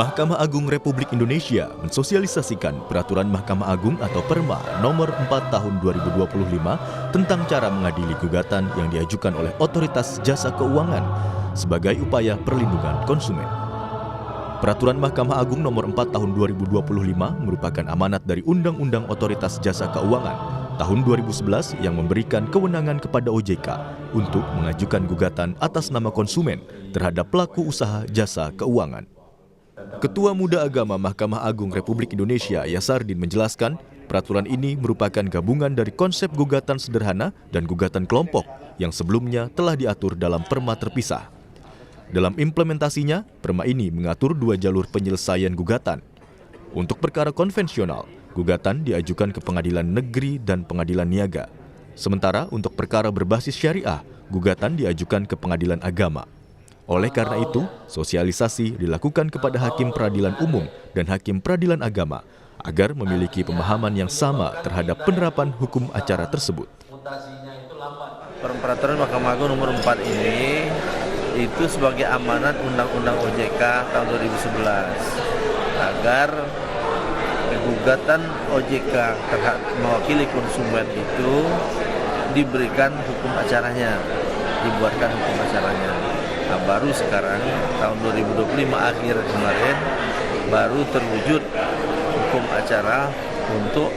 Mahkamah Agung Republik Indonesia mensosialisasikan Peraturan Mahkamah Agung atau Perma nomor 4 tahun 2025 tentang cara mengadili gugatan yang diajukan oleh Otoritas Jasa Keuangan sebagai upaya perlindungan konsumen. Peraturan Mahkamah Agung nomor 4 tahun 2025 merupakan amanat dari Undang-Undang Otoritas Jasa Keuangan tahun 2011 yang memberikan kewenangan kepada OJK untuk mengajukan gugatan atas nama konsumen terhadap pelaku usaha jasa keuangan. Ketua Muda Agama Mahkamah Agung Republik Indonesia Yasardin menjelaskan, peraturan ini merupakan gabungan dari konsep gugatan sederhana dan gugatan kelompok yang sebelumnya telah diatur dalam perma terpisah. Dalam implementasinya, perma ini mengatur dua jalur penyelesaian gugatan. Untuk perkara konvensional, gugatan diajukan ke pengadilan negeri dan pengadilan niaga. Sementara untuk perkara berbasis syariah, gugatan diajukan ke pengadilan agama. Oleh karena itu, sosialisasi dilakukan kepada hakim peradilan umum dan hakim peradilan agama agar memiliki pemahaman yang sama terhadap penerapan hukum acara tersebut. Peraturan Mahkamah Agung nomor 4 ini itu sebagai amanat Undang-Undang OJK tahun 2011 agar gugatan OJK terhadap mewakili konsumen itu diberikan hukum acaranya, dibuatkan hukum acaranya. Nah, baru sekarang tahun 2025 akhir kemarin baru terwujud hukum acara untuk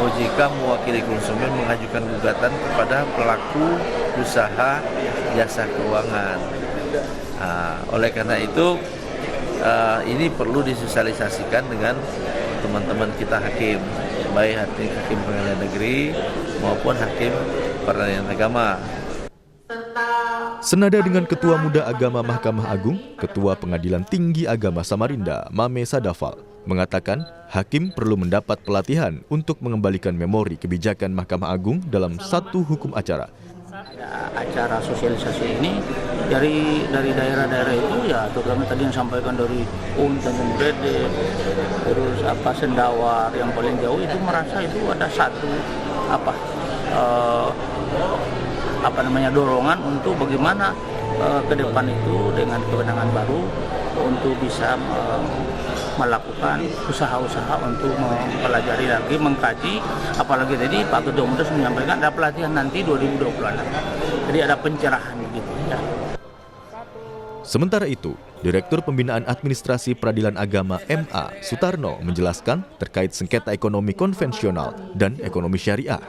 OJK mewakili konsumen mengajukan gugatan kepada pelaku usaha jasa keuangan. Oleh karena itu ini perlu disosialisasikan dengan teman-teman kita hakim, baik hakim pengadilan negeri maupun hakim peradilan agama. Senada dengan Ketua Muda Agama Mahkamah Agung, Ketua Pengadilan Tinggi Agama Samarinda, Mame Sadafal, mengatakan hakim perlu mendapat pelatihan untuk mengembalikan memori kebijakan Mahkamah Agung dalam satu hukum acara. Acara sosialisasi ini dari daerah-daerah itu ya, terutama tadi yang sampaikan dari Tanjung Grede, terus Sendawar yang paling jauh itu merasa itu ada satu dorongan untuk bagaimana ke depan itu dengan kewenangan baru untuk bisa melakukan usaha-usaha untuk mempelajari lagi, mengkaji, apalagi tadi Pak Ketua Muda menyampaikan ada pelatihan nanti 2026. Jadi ada pencerahan gitu ya. Sementara itu, Direktur Pembinaan Administrasi Peradilan Agama MA Sutarno menjelaskan terkait sengketa ekonomi konvensional dan ekonomi syariah.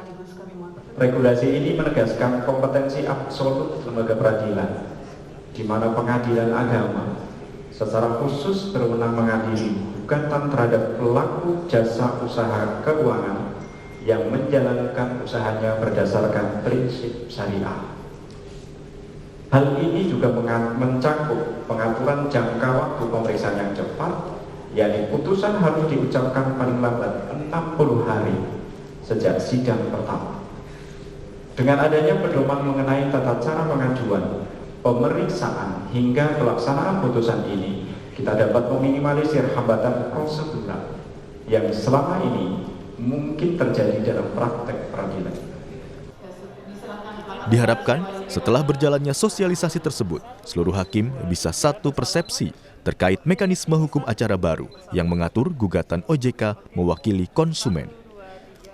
Regulasi ini menegaskan kompetensi absolut lembaga peradilan, di mana pengadilan agama secara khusus berwenang mengadili gugatan terhadap pelaku jasa usaha keuangan yang menjalankan usahanya berdasarkan prinsip syariah. Hal ini juga mencakup pengaturan jangka waktu pemeriksaan yang cepat, yakni putusan harus diucapkan paling lambat 60 hari sejak sidang pertama. Dengan adanya pedoman mengenai tata cara pengajuan, pemeriksaan hingga pelaksanaan putusan ini, kita dapat meminimalisir hambatan prosedural yang selama ini mungkin terjadi dalam praktek peradilan. Diharapkan setelah berjalannya sosialisasi tersebut, seluruh hakim bisa satu persepsi terkait mekanisme hukum acara baru yang mengatur gugatan OJK mewakili konsumen.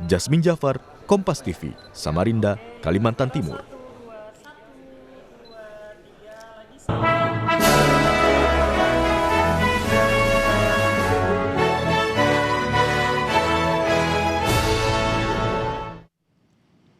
Jasmin Jafar, Kompas TV, Samarinda, Kalimantan Timur.